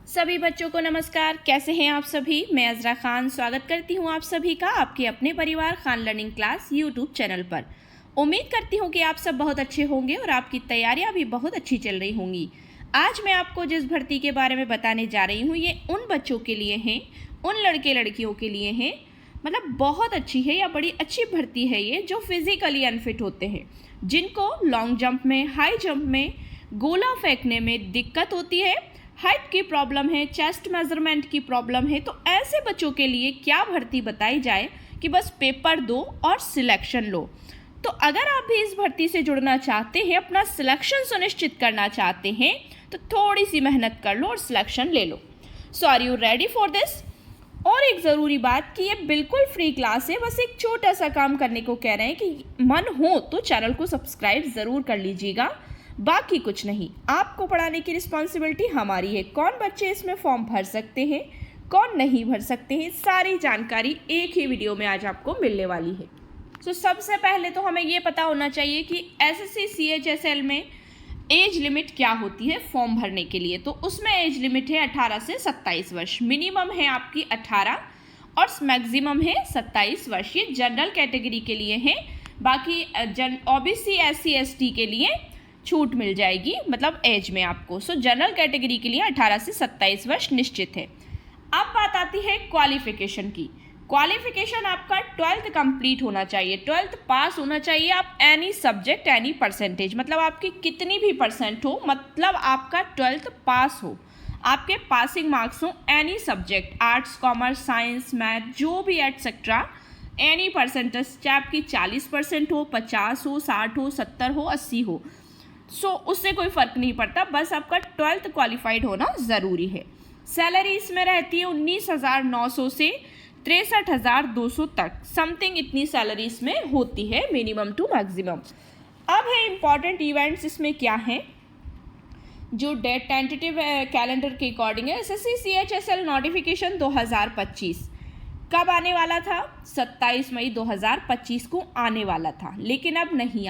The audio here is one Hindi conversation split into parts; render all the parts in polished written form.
सभी बच्चों को नमस्कार। कैसे हैं आप सभी? मैं अज़रा खान स्वागत करती हूं आप सभी का आपके अपने परिवार Khan learning class YouTube channel पर। उम्मीद करती हूं कि आप सब बहुत अच्छे होंगे और आपकी तैयारियां भी बहुत अच्छी चल रही होंगी। आज मैं आपको जिस भर्ती के बारे में बताने जा रही हूँ ये उन बच्चों के लिए हैं, उन लड़के लड़कियों के लिए हैं, मतलब बहुत अच्छी है या बड़ी अच्छी भर्ती है ये, जो फिजिकली अनफिट होते हैं, जिनको लॉन्ग जंप में, हाई जंप में, गोला फेंकने में दिक्कत होती है, हाइट की प्रॉब्लम है, चेस्ट मेजरमेंट की प्रॉब्लम है। तो ऐसे बच्चों के लिए क्या भर्ती बताई जाए कि बस पेपर दो और सिलेक्शन लो। तो अगर आप भी इस भर्ती से जुड़ना चाहते हैं, अपना सिलेक्शन सुनिश्चित करना चाहते हैं, तो थोड़ी सी मेहनत कर लो और सिलेक्शन ले लो। So are you ready for this? और एक ज़रूरी बात कि ये बिल्कुल फ्री क्लास है, बस एक छोटा सा काम करने को कह रहे हैं कि मन हो तो चैनल को सब्सक्राइब ज़रूर कर लीजिएगा, बाकी कुछ नहीं। आपको पढ़ाने की रिस्पॉन्सिबिलिटी हमारी है। कौन बच्चे इसमें फॉर्म भर सकते हैं, कौन नहीं भर सकते हैं, सारी जानकारी एक ही वीडियो में आज आपको मिलने वाली है। तो सबसे पहले तो हमें ये पता होना चाहिए कि एसएससी सीएचएसएल में एज लिमिट क्या होती है फॉर्म भरने के लिए। तो उसमें एज लिमिट है 18 से 27 वर्ष। मिनिमम है आपकी 18 और मैक्सिमम है 27 वर्ष। ये जनरल कैटेगरी के लिए है, बाकी ओबीसी एससी एसटी के लिए छूट मिल जाएगी, मतलब एज में आपको। सो जनरल कैटेगरी के लिए 18 से 27 वर्ष निश्चित है। अब बात आती है क्वालिफिकेशन की। क्वालिफिकेशन आपका 12th कंप्लीट होना चाहिए, 12th पास होना चाहिए आप, एनी सब्जेक्ट एनी परसेंटेज, मतलब आपकी कितनी भी परसेंट हो, मतलब आपका 12th पास हो, आपके पासिंग मार्क्स हो any subject, arts commerce science math जो भी एटसेट्रा, एनी परसेंटेज, चाहे आपकी 40% हो, 50 हो, 60 हो, 70 हो, 80 हो, सो उससे कोई फ़र्क नहीं पड़ता, बस आपका 12th क्वालिफाइड होना ज़रूरी है। सैलरी इसमें रहती है 19,900 से 63,200 तक, समथिंग इतनी सैलरी इसमें होती है, मिनिमम टू मैक्सिमम। अब है इम्पॉर्टेंट इवेंट्स इसमें क्या हैं, जो डेट टेंटेटिव कैलेंडर के अकॉर्डिंग है। एसएससी सीएचएसएल नोटिफिकेशन 2025 कब आने वाला था? 27 मई 2025 को आने वाला था, लेकिन अब नहीं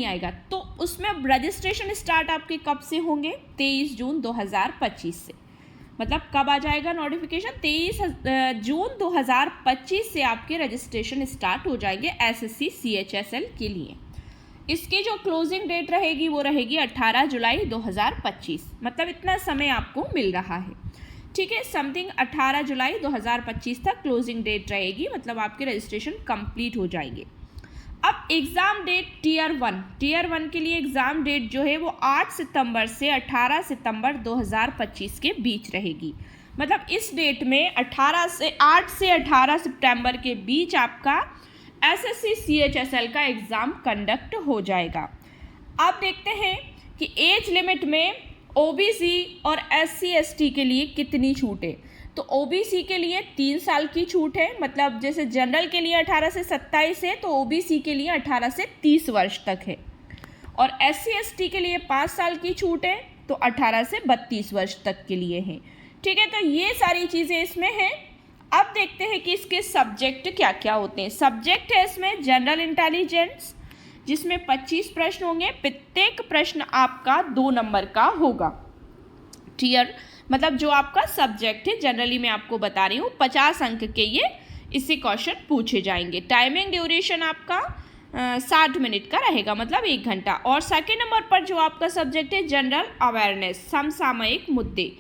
आएगा। तो उसमें रजिस्ट्रेशन स्टार्ट आपके कब से होंगे? 23 जून 2025 से। मतलब कब आ जाएगा नोटिफिकेशन? 23 जून 2025 से आपके रजिस्ट्रेशन स्टार्ट हो जाएंगे एसएससी सीएचएसएल के लिए। इसकी जो क्लोजिंग डेट रहेगी वो रहेगी 18 जुलाई 2025, मतलब इतना समय आपको मिल रहा है, ठीक है। समथिंग 18 जुलाई 2025 तक क्लोजिंग डेट रहेगी, मतलब आपके रजिस्ट्रेशन कंप्लीट हो जाएंगे। अब एग्ज़ाम डेट टीयर वन के लिए एग्ज़ाम डेट जो है वो 8 सितंबर से 18 सितंबर 2025 के बीच रहेगी। मतलब इस डेट में 8 से 18 सितंबर के बीच आपका एसएससी सीएचएसएल का एग्ज़ाम कंडक्ट हो जाएगा। अब देखते हैं कि एज लिमिट में ओबीसी और एससी एसटी के लिए कितनी छूट है। तो ओबीसी के लिए 3 साल की छूट है, मतलब जैसे जनरल के लिए 18 से 27 है, तो ओबीसी के लिए 18 से 30 वर्ष तक है। और एससी एसटी के लिए 5 साल की छूट है, तो 18 से 32 वर्ष तक के लिए है, ठीक है। तो ये सारी चीज़ें इसमें हैं। अब देखते हैं कि इसके सब्जेक्ट क्या क्या होते हैं। सब्जेक्ट है इसमें जनरल इंटेलिजेंस, जिसमें 25 प्रश्न होंगे, प्रत्येक प्रश्न आपका 2 नंबर का होगा। टीयर मतलब जो आपका सब्जेक्ट है, जनरली मैं आपको बता रही हूँ, 50 अंक के ये इससे क्वेश्चन पूछे जाएंगे। टाइमिंग ड्यूरेशन आपका 60 मिनट का रहेगा, मतलब 1 घंटा। और सेकेंड नंबर पर जो आपका सब्जेक्ट है जनरल अवेयरनेस, समसामयिक मुद्दे,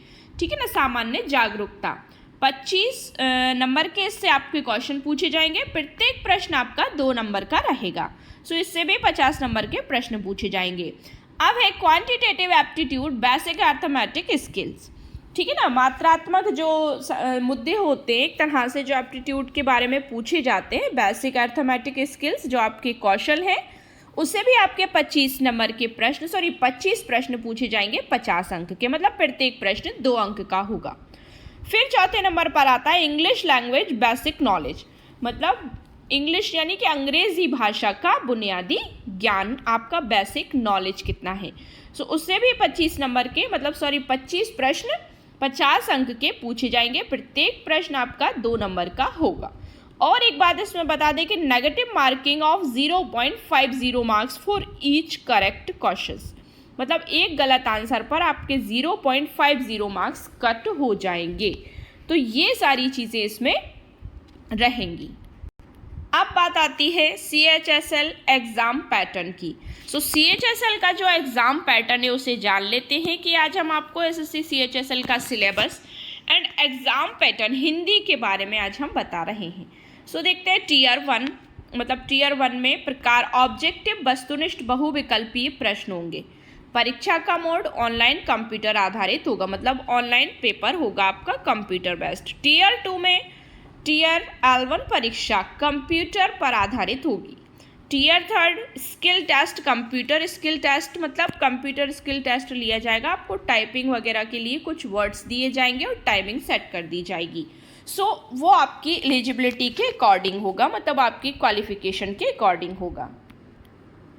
ठीक है ना, सामान्य जागरूकता, 25 नंबर के इससे आपके क्वेश्चन पूछे जाएंगे। प्रत्येक प्रश्न आपका 2 नंबर का रहेगा, सो इससे भी 50 नंबर के प्रश्न पूछे जाएंगे। अब है quantitative aptitude basic arithmetic skills, ठीक है ना, मात्रात्मक जो मुद्दे होते हैं एक तरह से, जो एप्टीट्यूड के बारे में पूछे जाते हैं, बेसिक अर्थमेटिक स्किल्स जो आपके कौशल हैं, उससे भी आपके 25 नंबर के प्रश्न 25 प्रश्न पूछे जाएंगे 50 अंक के, मतलब प्रत्येक प्रश्न 2 अंक का होगा। फिर चौथे नंबर पर आता है इंग्लिश लैंग्वेज बेसिक नॉलेज, मतलब इंग्लिश यानी कि अंग्रेजी भाषा का बुनियादी ज्ञान, आपका बेसिक नॉलेज कितना है। सो उससे भी 25 नंबर के, मतलब 25 प्रश्न 50 अंक के पूछे जाएंगे, प्रत्येक प्रश्न आपका 2 नंबर का होगा। और एक बात इसमें बता दें कि negative marking of 0.50 marks for each correct question, मतलब एक गलत आंसर पर आपके 0.50 मार्क्स कट हो जाएंगे। तो ये सारी चीज़ें इसमें रहेंगी। अब बात आती है CHSL एग्ज़ाम पैटर्न की। सो CHSL का जो एग्ज़ाम पैटर्न है उसे जान लेते हैं कि आज हम आपको SSC CHSL का syllabus and exam pattern Hindi के बारे में आज हम बता रहे हैं। सो देखते हैं टीयर 1, मतलब टीयर 1 में प्रकार ऑब्जेक्टिव वस्तुनिष्ठ बहुविकल्पीय प्रश्न होंगे। परीक्षा का मोड ऑनलाइन कंप्यूटर आधारित होगा, मतलब ऑनलाइन पेपर होगा आपका कंप्यूटर बेस्ड। टीयर 2 में टीयर L1 परीक्षा कंप्यूटर पर आधारित होगी। Tier 3 skill test, computer skill test, मतलब कंप्यूटर स्किल टेस्ट लिया जाएगा। आपको टाइपिंग वगैरह के लिए कुछ वर्ड्स दिए जाएंगे और टाइमिंग सेट कर दी जाएगी। सो वो आपकी एलिजिबिलिटी के अकॉर्डिंग होगा, मतलब आपकी क्वालिफिकेशन के अकॉर्डिंग होगा।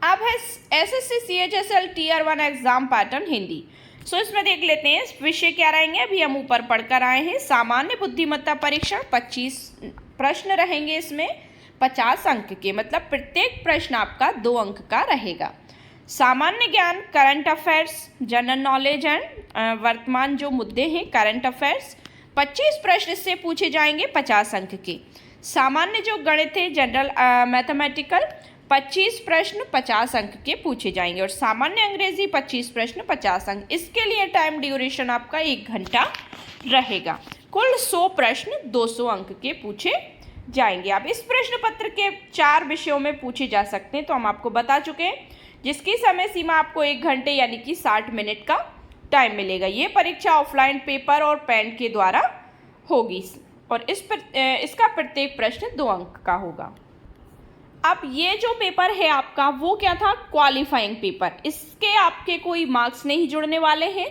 अब है SSC CHSL tier 1 exam pattern Hindi. So इसमें देख लेते हैं विषय क्या रहेंगे। अभी हम ऊपर पढ़कर आए हैं। सामान्य बुद्धिमत्ता परीक्षण 25 प्रश्न रहेंगे, इसमें 50 अंक के, मतलब प्रत्येक प्रश्न आपका 2 अंक का रहेगा। सामान्य ज्ञान, current affairs, general knowledge and वर्तमान जो मुद्दे हैं करंट अफेयर्स, 25 प्रश्न इससे पूछे जाएंगे 50 अंक के। सामान्य जो गणित है जनरल मैथमेटिकल, 25 प्रश्न 50 अंक के पूछे जाएंगे। और सामान्य अंग्रेजी 25 प्रश्न 50 अंक। इसके लिए टाइम ड्यूरेशन आपका 1 घंटा रहेगा। कुल 100 प्रश्न 200 अंक के पूछे जाएंगे। अब इस प्रश्न पत्र के 4 विषयों में पूछे जा सकते हैं, तो हम आपको बता चुके हैं, जिसकी समय सीमा आपको 1 घंटे यानी कि 60 मिनट का टाइम मिलेगा। ये परीक्षा ऑफलाइन पेपर और पेन के द्वारा होगी और इसका प्रत्येक प्रश्न 2 अंक का होगा। अब ये जो पेपर है आपका वो क्या था, क्वालिफाइंग पेपर। इसके आपके कोई मार्क्स नहीं जुड़ने वाले हैं।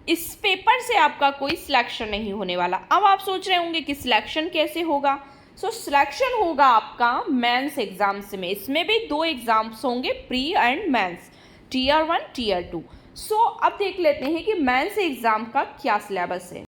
इस पेपर से आपका कोई सिलेक्शन नहीं होने वाला। अब आप सोच रहे होंगे कि सिलेक्शन कैसे होगा। सो सिलेक्शन होगा आपका मेंस एग्जाम्स में। इसमें भी 2 एग्जाम्स होंगे, pre and mains, tier 1 tier 2। So अब देख लेते हैं कि मेंस एग्जाम का क्या सिलेबस है।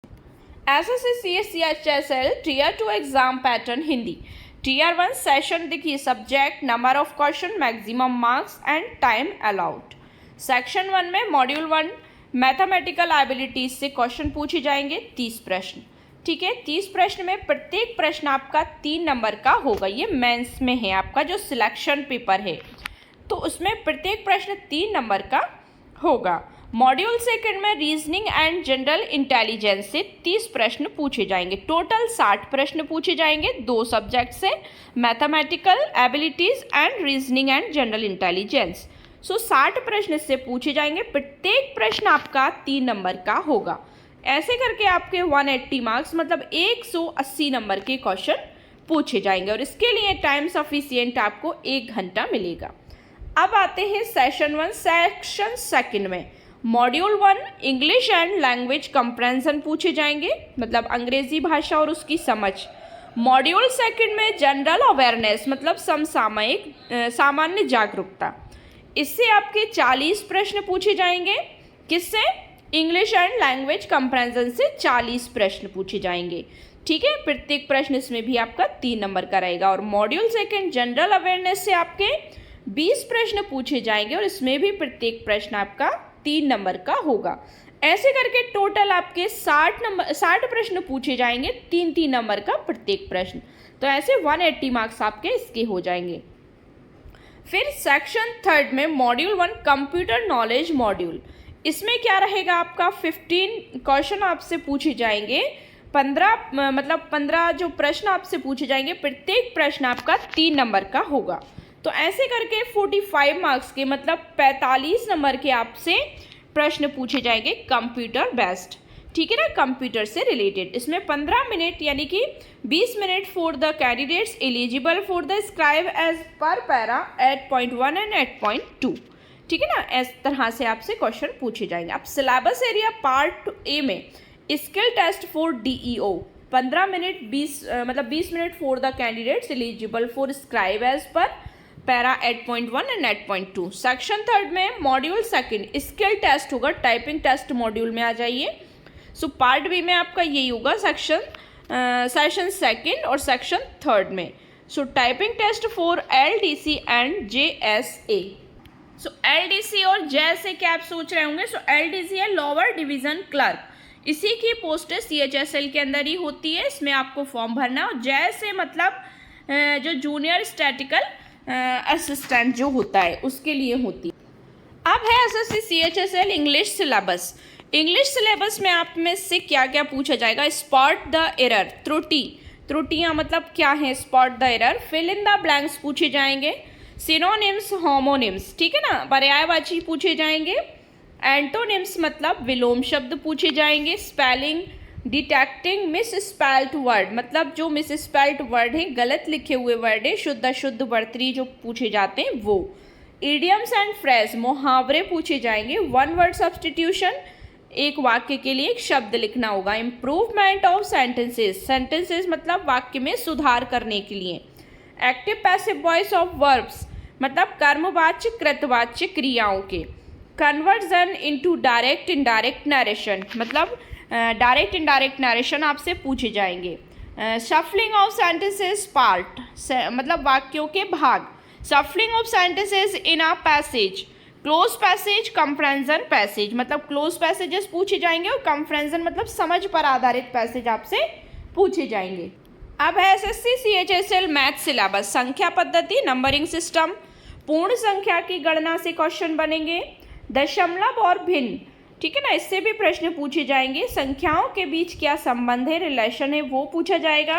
SSC CHSL tier 2 exam pattern Hindi. Tier 1 session देखिए, subject, number of question, maximum marks and time allowed. Section 1 में मॉड्यूल 1 मैथमेटिकल एबिलिटीज से क्वेश्चन पूछे जाएंगे 30 प्रश्न। ठीक है, 30 प्रश्न में प्रत्येक प्रश्न आपका 3 नंबर का होगा। ये मेंस में है आपका जो सिलेक्शन पेपर है, तो उसमें प्रत्येक प्रश्न 3 नंबर का होगा। मॉड्यूल 2 में रीजनिंग एंड जनरल इंटेलिजेंस से 30 प्रश्न पूछे जाएंगे। टोटल 60 प्रश्न पूछे जाएंगे 2 सब्जेक्ट से, mathematical abilities and reasoning and general intelligence. So 60 प्रश्न इससे पूछे जाएंगे। प्रत्येक प्रश्न आपका 3 नंबर का होगा। ऐसे करके आपके 180 मार्क्स, मतलब 180 नंबर के क्वेश्चन पूछे जाएंगे और इसके लिए टाइम सफिशिएंट आपको 1 घंटा मिलेगा। अब आते हैं सेशन 1 सेक्शन 2 में। Module 1 English and language compression पूछे जाएंगे, मतलब अंग्रेजी भाषा और उसकी समझ। मॉड्यूल 2 में जनरल अवेयरनेस, मतलब समसामयिक सामान्य जागरूकता। इससे आपके 40 प्रश्न पूछे जाएंगे। किससे? इंग्लिश एंड लैंग्वेज कंप्रेंशन से 40 प्रश्न पूछे जाएंगे। ठीक है, प्रत्येक प्रश्न इसमें भी आपका 3 नंबर का रहेगा। और मॉड्यूल 2 जनरल अवेयरनेस से आपके 20 प्रश्न पूछे जाएंगे और इसमें भी प्रत्येक प्रश्न आपका 3 नंबर का होगा। ऐसे करके टोटल आपके 60 प्रश्न पूछे जाएंगे, 3-3 नंबर का प्रत्येक प्रश्न। तो ऐसे 180 मार्क्स आपके इसके हो जाएंगे। फिर सेक्शन 3 में मॉड्यूल 1 कंप्यूटर नॉलेज मॉड्यूल। इसमें क्या रहेगा आपका 15 क्वेश्चन आपसे पूछे जाएंगे। 15 जो प्रश्न आपसे पूछे जाएंगे, प्रत्येक प्रश्न आपका 3 नंबर का होगा। तो ऐसे करके 45 मार्क्स के, मतलब 45 नंबर के आपसे प्रश्न पूछे जाएंगे कंप्यूटर बेस्ड। ठीक है ना, कंप्यूटर से रिलेटेड। इसमें 15 मिनट यानी कि 20 minute for the candidates eligible for the scribe as per para 8.1 and 8.2। ठीक है ना, इस तरह से आपसे क्वेश्चन पूछे जाएंगे। अब सिलेबस एरिया पार्ट ए में skill test for DEO 15 minute 20 minute for the candidates eligible for scribe as per para 8.1 and 8.2। Section 3 में मॉड्यूल 2 स्किल टेस्ट होगा, टाइपिंग टेस्ट मॉड्यूल में आ जाइए। सो पार्ट बी में आपका यही होगा सेशन 2 और सेक्शन 3 में। So typing test for LDC and JSA। So LDC और जे से क्या आप सोच रहे होंगे, सो एलडीसी है लोअर डिवीजन क्लर्क, इसी की पोस्ट सीएचएसएल के अंदर ही होती है, इसमें आपको फॉर्म भरना है। और जे से मतलब जो जूनियर स्टैटिकल असिस्टेंट जो होता है उसके लिए होती है। अब है SSC CHSL English syllabus. English syllabus में आप में से क्या क्या पूछा जाएगा, स्पॉट द एरर, त्रुटियां मतलब क्या है, spot the error, fill in the blanks पूछे जाएंगे, सिनोनिम्स होमोनिम्स, ठीक है ना, पर्यायवाची पूछे जाएंगे, एंटोनिम्स मतलब विलोम शब्द पूछे जाएंगे, spelling, detecting miss spelled word मतलब जो मिस स्पेल्ड वर्ड है, गलत लिखे हुए वर्ड है, शुद्ध अशुद्ध बर्तरी जो पूछे जाते हैं वो, इडियम्स एंड फ्रेज मुहावरे पूछे जाएंगे, वन वर्ड सब्सटीट्यूशन, एक वाक्य के लिए एक शब्द लिखना होगा, इम्प्रूवमेंट ऑफ सेंटेंसेस मतलब वाक्य में सुधार करने के लिए, active passive voice of verbs मतलब कर्मवाच्य कृतवाच्य क्रियाओं के, conversion into direct indirect narration मतलब डायरेक्ट इनडायरेक्ट नरेशन आपसे पूछे जाएंगे, शफलिंग ऑफ सेंटेंसेस पार्ट मतलब वाक्यों के भाग, shuffling of sentences in a passage, close passage, comprehension passage मतलब क्लोज पैसेजेस पूछे जाएंगे और कंफ्रेंजन मतलब समझ पर आधारित पैसेज आपसे पूछे जाएंगे। अब है एसएससी सीएचएसएल मैथ सिलेबस, संख्या पद्धति, नंबरिंग सिस्टम, पूर्ण संख्या की गणना से क्वेश्चन बनेंगे, दशमलव और भिन्न, ठीक है ना, इससे भी प्रश्न पूछे जाएंगे, संख्याओं के बीच क्या संबंध है, रिलेशन है, वो पूछा जाएगा,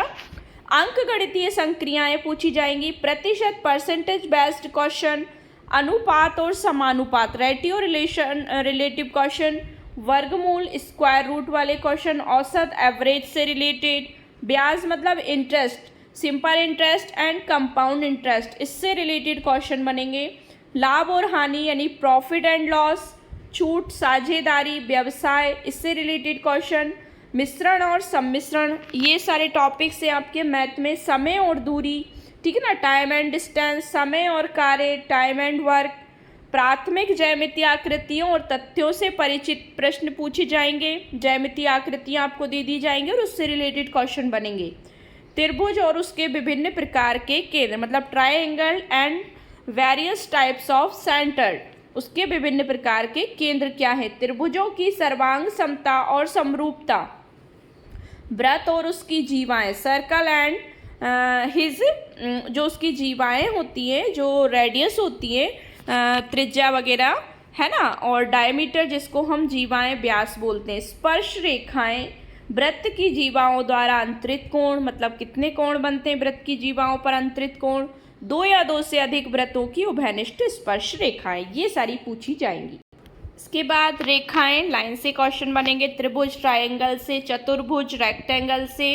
अंक गणितीय संक्रियाएं पूछी जाएंगी, प्रतिशत परसेंटेज बेस्ड क्वेश्चन, अनुपात और समानुपात रेटियो रिलेटिव क्वेश्चन, वर्गमूल स्क्वायर रूट वाले क्वेश्चन, औसत एवरेज से रिलेटेड, ब्याज मतलब interest, simple interest and compound interest, इससे रिलेटेड क्वेश्चन बनेंगे, लाभ और हानि यानी प्रॉफिट एंड लॉस, छूट साझेदारी व्यवसाय, इससे रिलेटेड क्वेश्चन, मिश्रण और सम्मिश्रण, ये सारे टॉपिक्स हैं आपके मैथ में, समय और दूरी, ठीक है ना, टाइम एंड डिस्टेंस, समय और कार्य, टाइम एंड वर्क, प्राथमिक ज्यामितीय आकृतियों और तथ्यों से परिचित प्रश्न पूछे जाएंगे, ज्यामितीय आकृतियां आपको दे दी जाएंगी और उससे रिलेटेड क्वेश्चन बनेंगे, त्रिभुज और उसके विभिन्न प्रकार के केंद्र मतलब triangle and various types of centre, उसके विभिन्न प्रकार के केंद्र क्या है, त्रिभुजों की सर्वांग समता और समरूपता, वृत्त और उसकी जीवाएं, सर्कल एंड हिज जो उसकी जीवाएं होती हैं, जो रेडियस होती है, त्रिज्या वगैरह है ना, और डायमीटर जिसको हम जीवाएं व्यास बोलते हैं, स्पर्श रेखाएं, वृत्त की जीवाओं द्वारा अंतरित कोण मतलब कितने कोण बनते हैं वृत्त की जीवाओं पर अंतरित कोण, दो या दो से अधिक वृत्तों की उभयनिष्ठ स्पर्श रेखाएं, ये सारी पूछी जाएंगी। इसके बाद रेखाएं, लाइन से क्वेश्चन बनेंगे, त्रिभुज ट्रायंगल से, चतुर्भुज रेक्टेंगल से,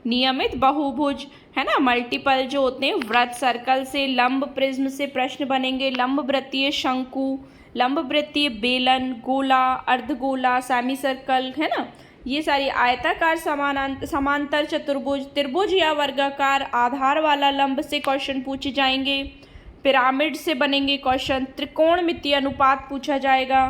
नियमित बहुभुज है ना, मल्टीपल जो होते हैं वृत्त सर्कल से, लंब प्रिज्म से प्रश्न बनेंगे, लंब वृत्तीय शंकु, लंब वृत्तीय बेलन, गोला, अर्धगोला, सेमी सर्कल है ना, ये सारी आयताकार समांतर चतुर्भुज, त्रिभुज या वर्गाकार आधार वाला लंब से क्वेश्चन पूछे जाएंगे, पिरामिड से बनेंगे क्वेश्चन, त्रिकोणमितीय अनुपात पूछा जाएगा,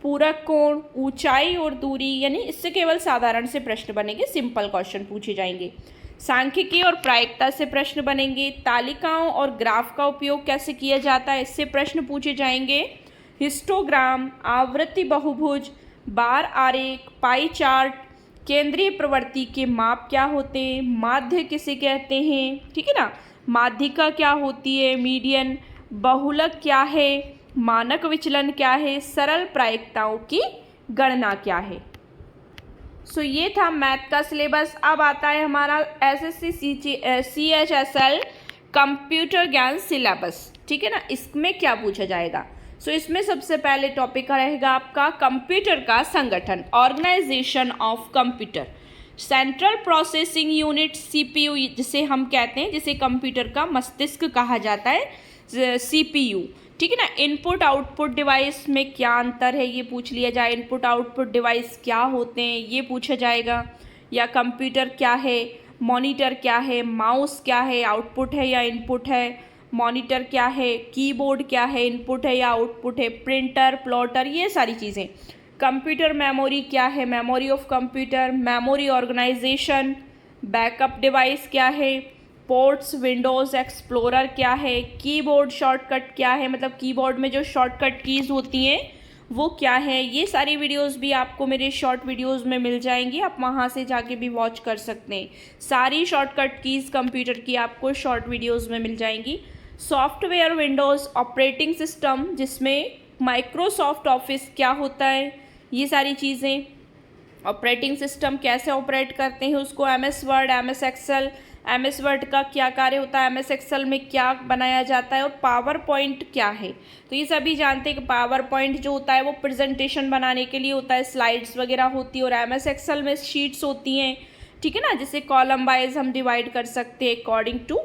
पूरक कोण, ऊंचाई और दूरी यानी इससे केवल साधारण से प्रश्न बनेंगे, सिंपल क्वेश्चन पूछे जाएंगे, सांख्यिकी और प्रायिकता से प्रश्न बनेंगे, तालिकाओं और ग्राफ का उपयोग कैसे किया जाता है इससे प्रश्न पूछे जाएंगे, हिस्टोग्राम, आवृत्ति बहुभुज, बार आरेख, पाई चार्ट, केंद्रीय प्रवृत्ति के माप क्या होते हैं, माध्य किसे कहते हैं, ठीक है ना, माध्यिका क्या होती है, मीडियन, बहुलक क्या है, मानक विचलन क्या है, सरल प्रायिकताओं की गणना क्या है। सो ये था मैथ का सिलेबस। अब आता है हमारा एसएससी सीएचएसएल कंप्यूटर ज्ञान सिलेबस, ठीक है ना, इसमें क्या पूछा जाएगा। सो इसमें सबसे पहले टॉपिक रहेगा आपका कंप्यूटर का संगठन, organisation of computer, central processing unit CPU जिसे हम कहते हैं, जिसे कंप्यूटर का मस्तिष्क कहा जाता है, सीपीयू, ठीक है ना, इनपुट आउटपुट डिवाइस में क्या अंतर है ये पूछ लिया जाए, इनपुट आउटपुट डिवाइस क्या होते हैं ये पूछा जाएगा, या कंप्यूटर क्या है, मॉनिटर क्या है, माउस क्या है, आउटपुट है या इनपुट है, मॉनिटर क्या है, कीबोर्ड क्या है, इनपुट है या आउटपुट है, प्रिंटर, प्लॉटर, ये सारी चीज़ें, कंप्यूटर मेमोरी क्या है, memory of computer, memory organisation, backup device क्या है, पोर्ट्स, विंडोज़ एक्सप्लोरर क्या है, कीबोर्ड शॉर्टकट क्या है, मतलब कीबोर्ड में जो शॉर्टकट कीज़ होती हैं वो क्या है। ये सारी वीडियोस भी आपको मेरे शॉर्ट वीडियोस में मिल जाएंगी, आप वहाँ से जाके भी वॉच कर सकते हैं। सारी शॉर्टकट कीज़ कंप्यूटर की आपको शॉर्ट वीडियोस में मिल जाएंगी। सॉफ्टवेयर, विंडोज़ ऑपरेटिंग सिस्टम, जिसमें माइक्रोसॉफ्ट ऑफिस क्या होता है, ये सारी चीज़ें, ऑपरेटिंग सिस्टम कैसे ऑपरेट करते हैं उसको, MS Word, MS Excel, MS Word का क्या कार्य होता है, एमएस एक्सेल में क्या बनाया जाता है, और पावर पॉइंट क्या है। तो ये सभी जानते हैं कि पावर पॉइंट जो होता है वो प्रेजेंटेशन बनाने के लिए होता है, स्लाइड्स वगैरह होती है, और एमएस एक्सेल में शीट्स होती हैं, ठीक है ना, जिसे कॉलम वाइज हम डिवाइड कर सकते हैं अकॉर्डिंग टू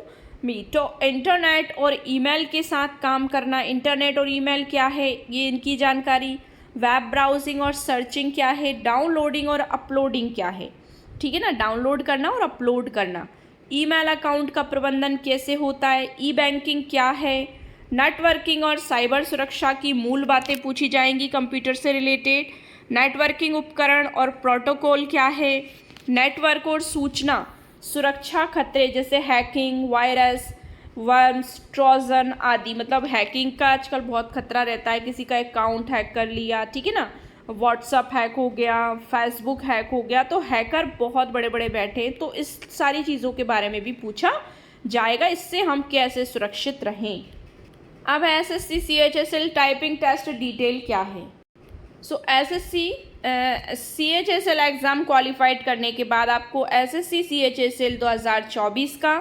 मी। तो इंटरनेट और ईमेल के साथ काम करना, इंटरनेट और ईमेल क्या है ये इनकी जानकारी, वेब ब्राउजिंग और सर्चिंग क्या है, डाउनलोडिंग और अपलोडिंग क्या है, ठीक है ना, डाउनलोड करना और अपलोड करना, ईमेल अकाउंट का प्रबंधन कैसे होता है, ई बैंकिंग क्या है, नेटवर्किंग और साइबर सुरक्षा की मूल बातें पूछी जाएंगी कंप्यूटर से रिलेटेड, नेटवर्किंग उपकरण और प्रोटोकॉल क्या है, नेटवर्क और सूचना सुरक्षा खतरे जैसे हैकिंग, वायरस, वर्म्स, ट्रोजन आदि, मतलब हैकिंग का आजकल बहुत खतरा रहता है, किसी का अकाउंट हैक कर लिया, ठीक है ना, व्हाट्सअप हैक हो गया, फेसबुक हैक हो गया, तो हैकर बहुत बड़े बड़े बैठे हैं, तो इस सारी चीज़ों के बारे में भी पूछा जाएगा, इससे हम कैसे सुरक्षित रहें। अब SSC CHSL typing test detail क्या है। So SSC CHSL exam qualified करने के बाद आपको एसएससी सीएचएसएल 2024 का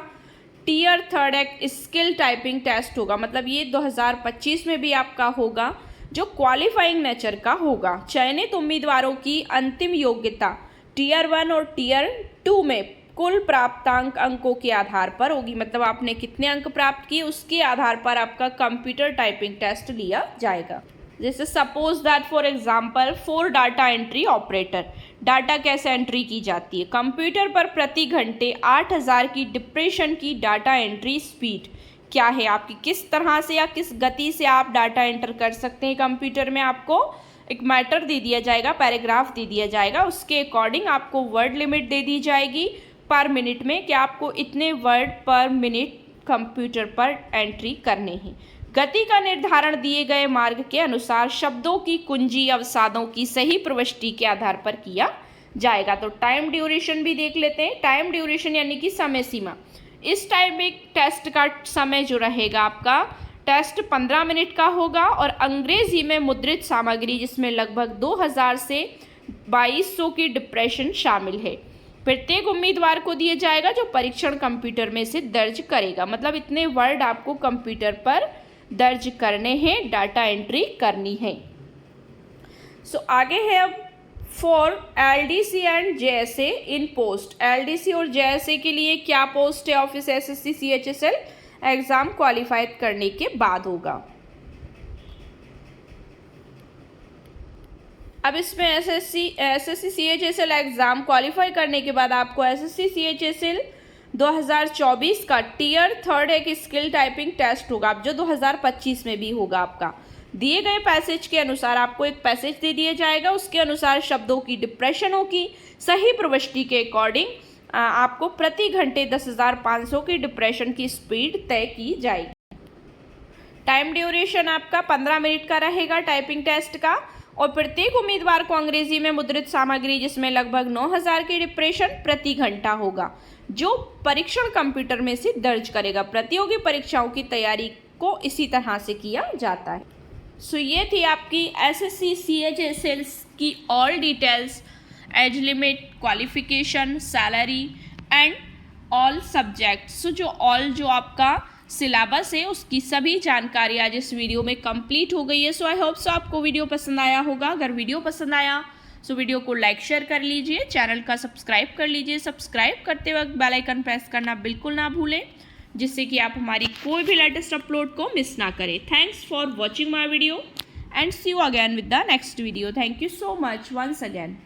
टीयर 3 एक स्किल टाइपिंग टेस्ट होगा, मतलब ये 2025 में भी आपका होगा, जो क्वालिफाइंग नेचर का होगा। चयनित उम्मीदवारों की अंतिम योग्यता टीयर 1 और टीयर 2 में कुल प्राप्तांक अंकों के आधार पर होगी, मतलब आपने कितने अंक प्राप्त किए उसके आधार पर आपका कंप्यूटर टाइपिंग टेस्ट लिया जाएगा। जैसे suppose that for example for data entry operator, data कैसे एंट्री की जाती है, कंप्यूटर पर प्रति घंटे 8000 की डिप्रेशन की डाटा एंट्री स्पीड क्या है आपकी, किस तरह से या किस गति से आप डाटा एंटर कर सकते हैं कंप्यूटर में। आपको एक मैटर दे दिया जाएगा, पैराग्राफ दे दिया जाएगा, उसके अकॉर्डिंग आपको वर्ड लिमिट दे दी जाएगी पर मिनट में कि आपको इतने वर्ड पर मिनट कंप्यूटर पर एंट्री करने हैं। गति का निर्धारण दिए गए मार्ग के अनुसार शब्दों की कुंजी अवसादों की सही प्रविष्टि के आधार पर किया जाएगा। तो टाइम ड्यूरेशन भी देख लेते हैं। टाइम ड्यूरेशन यानी कि समय सीमा। इस टाइपिंग टेस्ट का समय जो रहेगा आपका, टेस्ट 15 मिनट का होगा और अंग्रेजी में मुद्रित सामग्री जिसमें लगभग 2000 से 2200 की डिप्रेशन शामिल है प्रत्येक उम्मीदवार को दिए जाएगा, जो परीक्षण कंप्यूटर में से दर्ज करेगा। मतलब इतने वर्ड आपको कंप्यूटर पर दर्ज करने हैं, डाटा एंट्री करनी है। सो आगे है अब for LDC and JSA in post. LDC और जेएसए के लिए क्या पोस्ट है office SSC CHSL exam qualified करने के बाद होगा। अब इसमें एसएससी सीएचएसएल एग्जाम क्वालिफाई करने के बाद आपको एसएससी सीएचएसएल 2024 का टीयर 3 एक स्किल टाइपिंग टेस्ट होगा, जो 2025 में भी होगा। आपका दिए गए पैसेज के अनुसार आपको एक पैसेज दे दिया जाएगा, उसके अनुसार शब्दों की डिप्रेशनों की सही प्रविष्टि के अकॉर्डिंग आपको प्रति घंटे 10,500 की डिप्रेशन की स्पीड तय की जाएगी। टाइम ड्यूरेशन आपका 15 मिनट का रहेगा टाइपिंग टेस्ट का, और प्रत्येक उम्मीदवार को अंग्रेजी में मुद्रित सामग्री जिसमें लगभग 9000 की डिप्रेशन प्रति घंटा होगा, जो परीक्षण कंप्यूटर में से दर्ज करेगा। प्रतियोगी परीक्षाओं की तैयारी को इसी तरह से किया जाता है। सो ये थी आपकी एसएससी सीएचएसएल की all details, age limit, qualification, salary and all subjects. So जो आपका सिलेबस है उसकी सभी जानकारी आज इस वीडियो में कंप्लीट हो गई है। सो आई होप सो आपको वीडियो पसंद आया होगा। अगर वीडियो पसंद आया सो वीडियो को लाइक शेयर कर लीजिए, चैनल का सब्सक्राइब कर लीजिए। सब्सक्राइब करते वक्त बेल आइकन प्रेस करना बिल्कुल ना भूलें, जिससे कि आप हमारी कोई भी लेटेस्ट अपलोड को मिस ना करें। Thanks for watching my video and see you again with the next video. Thank you so much once again.